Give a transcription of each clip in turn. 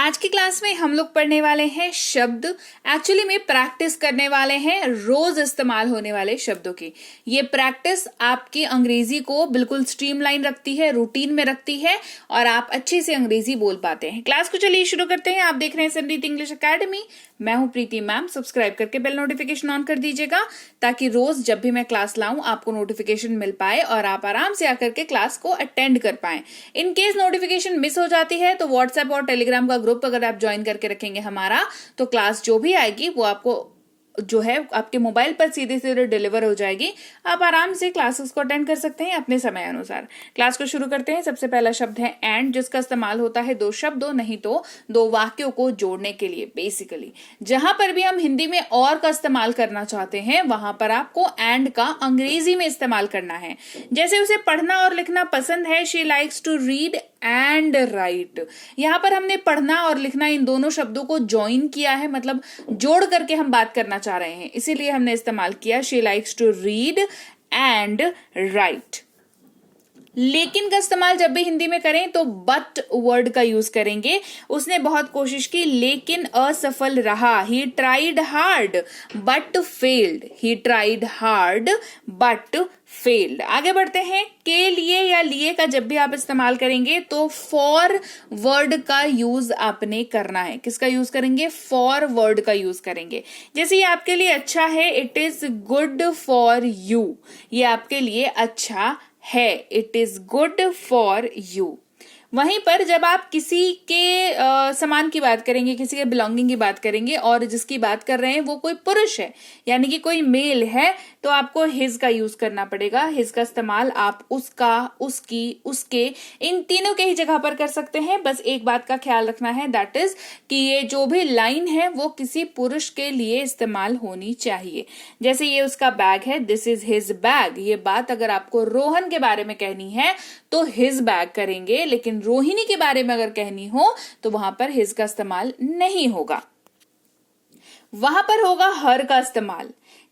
आज की क्लास में हम लोग पढ़ने वाले हैं शब्द। एक्चुअली में प्रैक्टिस करने वाले हैं रोज इस्तेमाल होने वाले शब्दों की। ये प्रैक्टिस आपकी अंग्रेजी को बिल्कुल स्ट्रीमलाइन रखती है, रूटीन में रखती है और आप अच्छे से अंग्रेजी बोल पाते हैं। क्लास को चलिए शुरू करते हैं। आप देख रहे हैं समरीत इंग्लिश एकेडमी। मैं हूं प्रीति मैम। सब्सक्राइब करके बेल नोटिफिकेशन ऑन कर दीजिएगा ताकि रोज जब भी मैं क्लास लाऊं आपको नोटिफिकेशन मिल पाए और आप आराम से आकर के क्लास को अटेंड कर पाए। इन केस नोटिफिकेशन मिस हो जाती है तो व्हाट्सएप और टेलीग्राम का ग्रुप अगर आप ज्वाइन करके रखेंगे हमारा, तो क्लास जो भी आएगी वो आपको जो है आपके मोबाइल पर सीधे सीधे डिलीवर हो जाएगी। आप आराम से क्लासेस को अटेंड कर सकते हैं अपने समय अनुसार। क्लास को शुरू करते हैं। सबसे पहला शब्द है एंड, जिसका इस्तेमाल होता है दो शब्दों नहीं तो दो वाक्यों को जोड़ने के लिए। बेसिकली जहां पर भी हम हिंदी में और का इस्तेमाल करना चाहते हैं वहां पर आपको एंड का अंग्रेजी में इस्तेमाल करना है। जैसे उसे पढ़ना और लिखना पसंद है, she likes to read and write. यहां पर हमने पढ़ना और लिखना इन दोनों शब्दों को ज्वाइन किया है, मतलब जोड़ करके हम बात करना चाह रहे हैं, इसीलिए हमने इस्तेमाल किया she likes to read and write. लेकिन का इस्तेमाल जब भी हिंदी में करें तो बट वर्ड का यूज करेंगे। उसने बहुत कोशिश की लेकिन असफल रहा। He tried hard but failed. He tried hard but failed. आगे बढ़ते हैं। के लिए या लिए का जब भी आप इस्तेमाल करेंगे तो फॉर वर्ड का यूज आपने करना है। किसका यूज करेंगे? फॉर वर्ड का यूज करेंगे। जैसे ये आपके लिए अच्छा है, it is good for you. ये आपके लिए अच्छा है, it is good for you. वहीं पर जब आप किसी के सामान की बात करेंगे, किसी के बिलोंगिंग की बात करेंगे और जिसकी बात कर रहे हैं वो कोई पुरुष है यानी कि कोई मेल है, तो आपको हिज का यूज करना पड़ेगा। हिज का इस्तेमाल आप उसका, उसकी, उसके, इन तीनों के ही जगह पर कर सकते हैं। बस एक बात का ख्याल रखना है, दैट इज कि ये जो भी लाइन है वो किसी पुरुष के लिए इस्तेमाल होनी चाहिए। जैसे ये उसका बैग है, दिस इज हिज बैग। ये बात अगर आपको रोहन के बारे में कहनी है तो हिज बैग करेंगे, लेकिन रोहिणी के बारे में अगर कहनी हो तो वहां पर हिज का इस्तेमाल नहीं होगा। वहां पर होगा हर का इस्तेमाल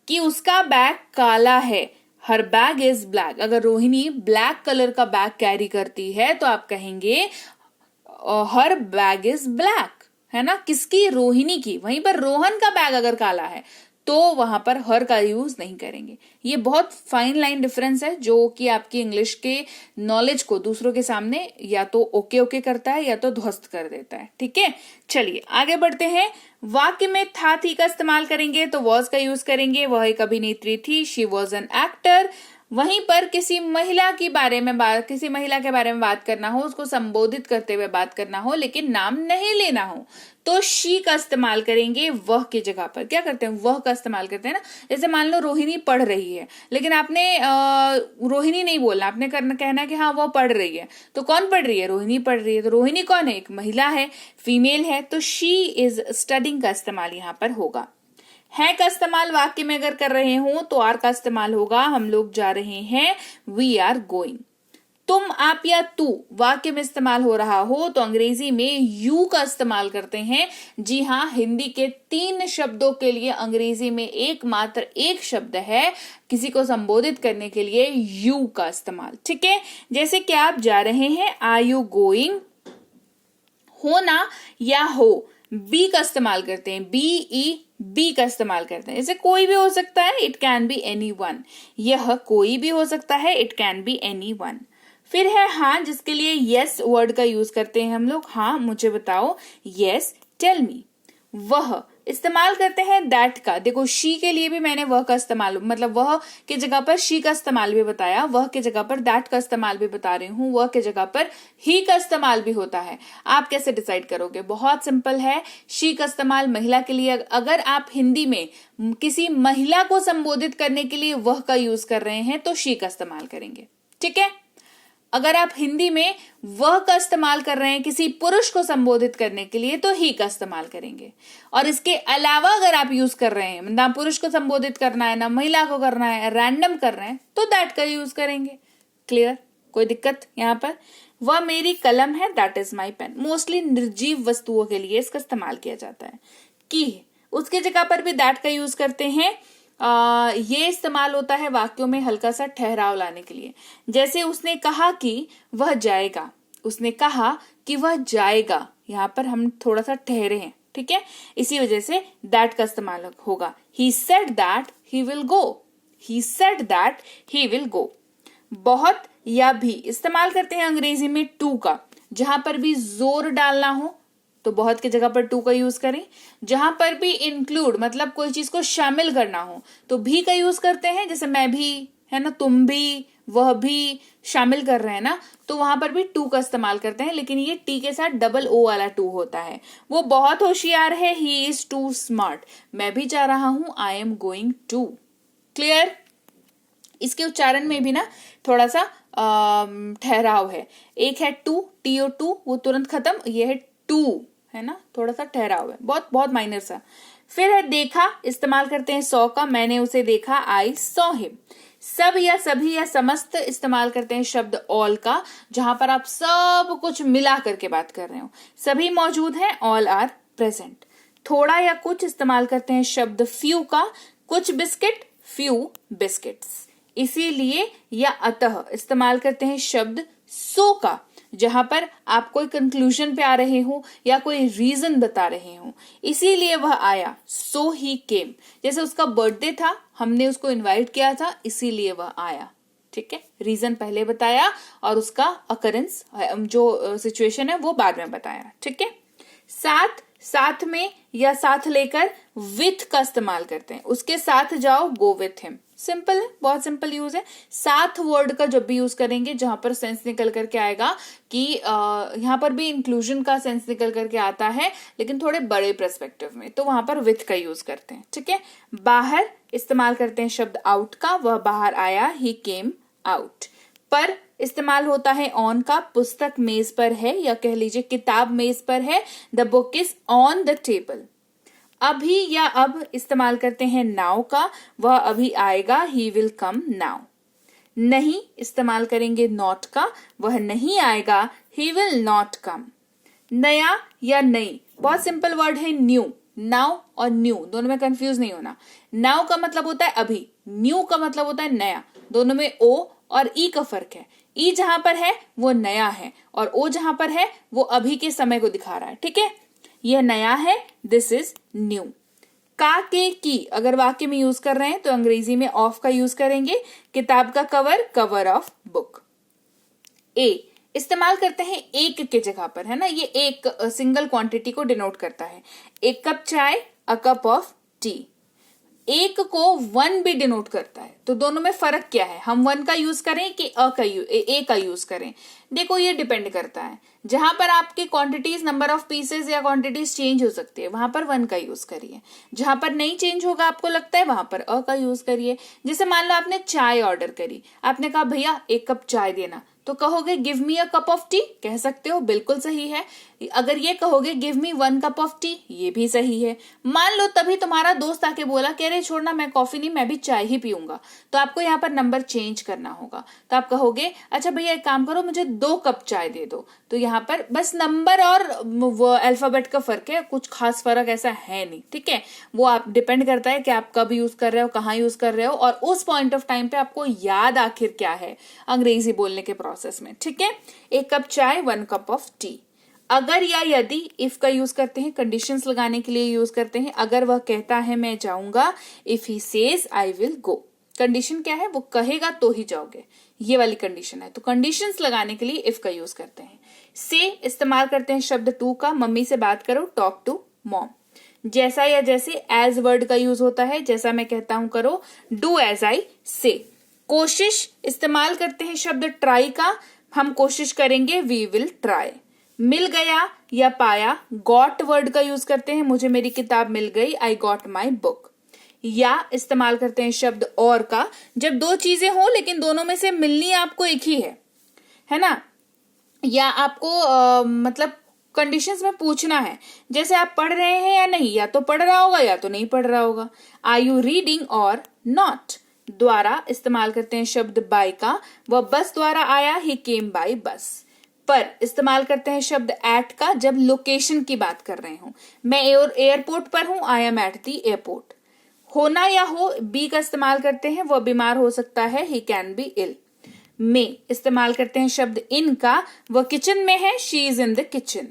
कि उसका बैग काला है। हर बैग इज ब्लैक। अगर रोहिणी ब्लैक कलर का बैग कैरी करती है तो आप कहेंगे हर बैग इज ब्लैक, है ना, किसकी? रोहिणी की। वहीं पर रोहन का बैग अगर काला है तो वहां पर हर का यूज नहीं करेंगे। ये बहुत फाइन लाइन डिफरेंस है जो कि आपकी इंग्लिश के नॉलेज को दूसरों के सामने या तो ओके ओके करता है या तो ध्वस्त कर देता है। ठीक है, चलिए आगे बढ़ते हैं। वाक्य में था थी का इस्तेमाल करेंगे तो वॉज का यूज करेंगे। वह एक अभिनेत्री थी, शी वॉज एन एक्टर। वहीं पर किसी महिला के बारे में बात करना हो, उसको संबोधित करते हुए बात करना हो लेकिन नाम नहीं लेना हो तो शी का इस्तेमाल करेंगे वह की जगह पर। क्या करते हैं? वह का इस्तेमाल करते हैं ना। जैसे मान लो रोहिणी पढ़ रही है लेकिन आपने रोहिणी नहीं बोलना, आपने कहना कि हाँ वह पढ़ रही है। तो कौन पढ़ रही है? रोहिणी पढ़ रही है। तो रोहिणी कौन है? एक महिला है, फीमेल है, तो शी इज स्टडिंग का इस्तेमाल यहां पर होगा। है का इस्तेमाल वाक्य में अगर कर रहे हो तो आर का इस्तेमाल होगा। हम लोग जा रहे हैं, वी आर गोइंग। तुम, आप या तू वाक्य में इस्तेमाल हो रहा हो तो अंग्रेजी में यू का इस्तेमाल करते हैं। जी हाँ, हिंदी के 3 शब्दों के लिए अंग्रेजी में एकमात्र एक शब्द है किसी को संबोधित करने के लिए, यू का इस्तेमाल। ठीक है, जैसे कि आप जा रहे हैं, आर यू गोइंग। होना या हो, बी का इस्तेमाल करते हैं, बी का इस्तेमाल करते हैं। जैसे कोई भी हो सकता है, it can be any one. यह कोई भी हो सकता है, it can be any one. फिर है हाँ, जिसके लिए यस वर्ड का यूज करते हैं हम लोग। हाँ मुझे बताओ, यस टेल मी। वह इस्तेमाल करते हैं दैट का। देखो शी के लिए भी मैंने वह का इस्तेमाल, मतलब वह के जगह पर शी का इस्तेमाल भी बताया, वह के जगह पर दैट का इस्तेमाल भी बता रही हूँ, वह के जगह पर ही का इस्तेमाल भी होता है। आप कैसे डिसाइड करोगे? बहुत सिंपल है। शी का इस्तेमाल महिला के लिए, अगर आप हिंदी में किसी महिला को संबोधित करने के लिए वह का यूज कर रहे हैं तो शी का इस्तेमाल करेंगे। ठीक है, अगर आप हिंदी में वह का इस्तेमाल कर रहे हैं किसी पुरुष को संबोधित करने के लिए तो ही का इस्तेमाल करेंगे। और इसके अलावा अगर आप यूज कर रहे हैं, ना पुरुष को संबोधित करना है ना महिला को करना है, रैंडम कर रहे हैं, तो दैट का यूज करेंगे। क्लियर? कोई दिक्कत यहाँ पर? वह मेरी कलम है, that is my pen. Mostly निर्जीव वस्तुओं के लिए इसका इस्तेमाल किया जाता है। की, उसके जगह पर भी दैट का यूज करते हैं। ये इस्तेमाल होता है वाक्यों में हल्का सा ठहराव लाने के लिए। जैसे उसने कहा कि वह जाएगा, उसने कहा कि वह जाएगा, यहाँ पर हम थोड़ा सा ठहरे हैं, ठीक है, इसी वजह से दैट का इस्तेमाल होगा। He said that he will go, he said that he will go. बहुत या भी इस्तेमाल करते हैं अंग्रेजी में टू का, जहां पर भी जोर डालना हो तो बहुत की जगह पर टू का यूज करें, जहां पर भी इंक्लूड मतलब कोई चीज को शामिल करना हो तो भी का यूज करते हैं, जैसे मैं भी, है ना, तुम भी, वह भी शामिल कर रहे हैं ना, तो वहां पर भी टू का इस्तेमाल करते हैं, लेकिन ये टी के साथ डबल ओ वाला टू होता है। वो बहुत होशियार है, ही इज टू स्मार्ट। मैं भी जा रहा हूं, I am going to. Clear? इसके उच्चारण में भी ना थोड़ा सा ठहराव है। एक है टू, टीओ टू, वो तुरंत खत्म, ये है टू, है ना, थोड़ा सा ठहराव है, बहुत बहुत माइनर सा। फिर है देखा, इस्तेमाल करते हैं सॉ का, मैंने उसे देखा, आई सॉ हिम। सब या सभी या समस्त इस्तेमाल करते हैं शब्द ऑल का, जहां पर आप सब कुछ मिला करके बात कर रहे हो। सभी मौजूद हैं, ऑल आर प्रेजेंट। थोड़ा या कुछ इस्तेमाल करते हैं शब्द फ्यू का, कुछ बिस्किट, फ्यू बिस्किट्स। इसीलिए या अतः इस्तेमाल करते हैं शब्द सो का, जहां पर आप कोई कंक्लूजन पे आ रहे हो या कोई रीजन बता रहे हो, इसीलिए वह आया, सो ही केम। जैसे उसका बर्थडे था, हमने उसको इनवाइट किया था, इसीलिए वह आया, ठीक है, रीजन पहले बताया और उसका अकरेंस जो सिचुएशन है वो बाद में बताया, ठीक है। साथ, साथ में या साथ लेकर विथ का इस्तेमाल करते हैं, उसके साथ जाओ, गो विथ हिम। सिंपल है, बहुत सिंपल यूज है। साथ वर्ड का जब भी यूज करेंगे जहां पर सेंस निकल करके आएगा कि यहाँ पर भी इंक्लूजन का सेंस निकल करके आता है, लेकिन थोड़े बड़े पर्सपेक्टिव में, तो वहां पर विथ का यूज करते हैं, ठीक है। बाहर इस्तेमाल करते हैं शब्द आउट का, वह बाहर आया, ही केम आउट। पर इस्तेमाल होता है ऑन का, पुस्तक मेज पर है, या कह लीजिए किताब मेज पर है, the book is on the table. अभी या अब इस्तेमाल करते हैं नाउ का, वह अभी आएगा, ही विल कम नाउ। नहीं इस्तेमाल करेंगे नॉट का, वह नहीं आएगा, ही विल नॉट कम। नया या नई, बहुत सिंपल वर्ड है न्यू। नाउ और न्यू दोनों में कंफ्यूज नहीं होना। नाउ का मतलब होता है अभी, न्यू का मतलब होता है नया। दोनों में ओ और ई का फर्क है। ई जहां पर है वो नया है, और ओ जहां पर है वो अभी के समय को दिखा रहा है, ठीक है। यह नया है, दिस इज न्यू। का के की अगर वाक्य में यूज कर रहे हैं तो अंग्रेजी में ऑफ का यूज करेंगे। किताब का कवर, कवर ऑफ बुक। ए इस्तेमाल करते हैं एक के जगह पर, है ना, ये एक सिंगल क्वांटिटी को डिनोट करता है। एक कप चाय, अ कप ऑफ टी। एक को वन भी डिनोट करता है, तो दोनों में फर्क क्या है, हम वन का यूज करें कि ए का यूज करें। देखो ये डिपेंड करता है, जहां पर आपके क्वांटिटीज, नंबर ऑफ पीसेस या क्वांटिटीज चेंज हो सकती है, वहां पर वन का यूज करिए। जहां पर नहीं चेंज होगा आपको लगता है, वहां पर अ का यूज करिए। जैसे मान लो आपने चाय ऑर्डर करी, आपने कहा भैया एक कप चाय देना, तो कहोगे give me a cup of T, कह सकते हो, बिल्कुल सही है। अगर ये कहोगे give me one cup of T, ये भी सही है। मान लो तभी तुम्हारा दोस्त आके बोला कि अरे छोड़ना, मैं कॉफी नहीं, मैं भी चाय ही पीऊंगा, तो आपको यहाँ पर नंबर चेंज करना होगा। तो आप कहोगे अच्छा भैया एक काम करो, मुझे 2 कप चाय दे दो। तो यहाँ पर बस नंबर और वो अल्फाबेट का फर्क है, कुछ खास फर्क ऐसा है नहीं, ठीक है। वो आप डिपेंड करता है कि आप कब यूज कर रहे हो, कहाँ यूज कर रहे हो, और उस पॉइंट ऑफ टाइम पे आपको याद आखिर क्या है अंग्रेजी बोलने के प्रोसेस में, ठीक है। 1 कप चाय, 1 कप ऑफ टी। अगर या यदि इफ का यूज करते हैं, कंडीशंस लगाने के लिए यूज करते हैं। अगर वह कहता है मैं जाऊंगा, if he says I will go. Condition क्या है, वो कहेगा तो ही जाओगे, ये वाली कंडीशन है, तो कंडीशंस लगाने के लिए इफ का यूज करते हैं। से इस्तेमाल करते हैं शब्द टू का, मम्मी से बात करो, टॉक टू मॉम। जैसा या जैसे एज वर्ड का यूज होता है, जैसा मैं कहता हूं करो, डू एज आई से। कोशिश इस्तेमाल करते हैं शब्द ट्राई का, हम कोशिश करेंगे, वी विल ट्राई। मिल गया या पाया, गॉट वर्ड का यूज करते हैं, मुझे मेरी किताब मिल गई, आई गॉट माई बुक। या इस्तेमाल करते हैं शब्द और का, जब 2 चीजें हो लेकिन दोनों में से मिलनी आपको एक ही है ना, या आपको मतलब कंडीशंस में पूछना है, जैसे आप पढ़ रहे हैं या नहीं, या तो पढ़ रहा होगा या तो नहीं पढ़ रहा होगा। आर यू रीडिंग और नॉट। द्वारा इस्तेमाल करते हैं शब्द बाय का, वह बस द्वारा आया, ही केम बाय बस। पर इस्तेमाल करते हैं शब्द एट का, जब लोकेशन की बात कर रहे हो, मैं एयरपोर्ट पर हूं, I M at the airport. होना या हो, बी का इस्तेमाल करते हैं, वह बीमार हो सकता है, ही कैन बी इल। में इस्तेमाल करते हैं शब्द इन का, वह किचन में है, she is in the kitchen.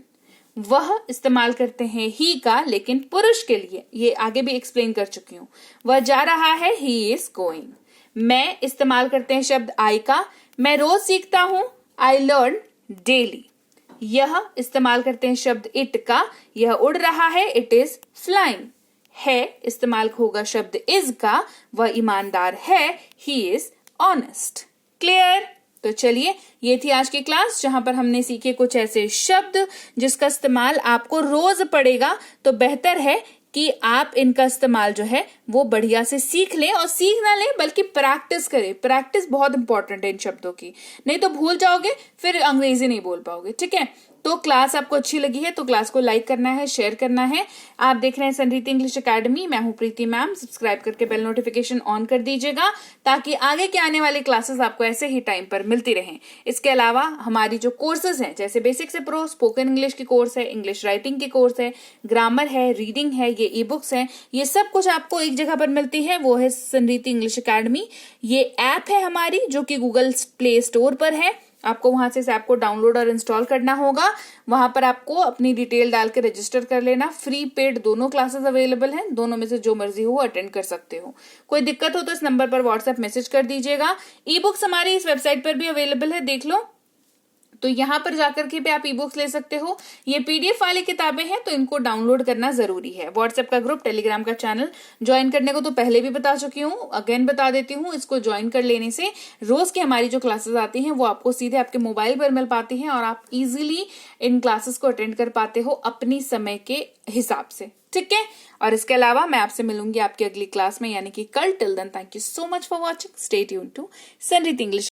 वह इस्तेमाल करते हैं ही का, लेकिन पुरुष के लिए, ये आगे भी एक्सप्लेन कर चुकी हूं। वह जा रहा है, ही इज गोइंग। मैं इस्तेमाल करते हैं शब्द आई का, मैं रोज सीखता हूं, आई लर्न डेली। यह इस्तेमाल करते हैं शब्द इट का, यह उड़ रहा है, इट इज फ्लाइंग। है इस्तेमाल होगा शब्द इज का, वह ईमानदार है, ही इज ऑनेस्ट। क्लियर? तो चलिए, ये थी आज की क्लास जहां पर हमने सीखे कुछ ऐसे शब्द जिसका इस्तेमाल आपको रोज पड़ेगा, तो बेहतर है कि आप इनका इस्तेमाल जो है वो बढ़िया से सीख लें, और सीख ना लें बल्कि प्रैक्टिस करें। प्रैक्टिस बहुत इंपॉर्टेंट है इन शब्दों की, नहीं तो भूल जाओगे, फिर अंग्रेजी नहीं बोल पाओगे। ठीक है, तो क्लास आपको अच्छी लगी है तो क्लास को लाइक करना है, शेयर करना है। आप देख रहे हैं संरीति इंग्लिश एकेडमी, मैं हूं प्रीति मैम। सब्सक्राइब करके बेल नोटिफिकेशन ऑन कर दीजिएगा ताकि आगे के आने वाली क्लासेस आपको ऐसे ही टाइम पर मिलती रहें। इसके अलावा हमारी जो कोर्सेज हैं, जैसे बेसिक से प्रो, स्पोकन इंग्लिश की कोर्स है, इंग्लिश राइटिंग की कोर्स है, ग्रामर है, रीडिंग है, ये ई बुक्स है, ये सब कुछ आपको एक जगह पर मिलती है, वो है संरीति इंग्लिश एकेडमी। ये ऐप है हमारी जो कि गूगल प्ले स्टोर पर है, आपको वहां से इस ऐप को डाउनलोड और इंस्टॉल करना होगा। वहां पर आपको अपनी डिटेल डाल के रजिस्टर कर लेना। फ्री पेड दोनों क्लासेस अवेलेबल हैं, दोनों में से जो मर्जी हो अटेंड कर सकते हो। कोई दिक्कत हो तो इस नंबर पर व्हाट्सएप मैसेज कर दीजिएगा। ई बुक्स हमारी इस वेबसाइट पर भी अवेलेबल है, देख लो, तो यहां पर जाकर के भी आप ई बुक्स ले सकते हो। ये पीडीएफ वाली किताबें हैं तो इनको डाउनलोड करना जरूरी है। व्हाट्सएप का ग्रुप, टेलीग्राम का चैनल ज्वाइन करने को तो पहले भी बता चुकी हूँ, अगेन बता देती हूँ। इसको ज्वाइन कर लेने से रोज की हमारी जो क्लासेस आती हैं वो आपको सीधे आपके मोबाइल पर मिल पाती हैं और आप इजीली इन क्लासेस को अटेंड कर पाते हो अपनी समय के हिसाब से। ठीक है, और इसके अलावा मैं आपसे मिलूंगी आपकी अगली क्लास में, यानी कि कल। Till then, thank you so much for watching. Stay tuned to संरीति इंग्लिश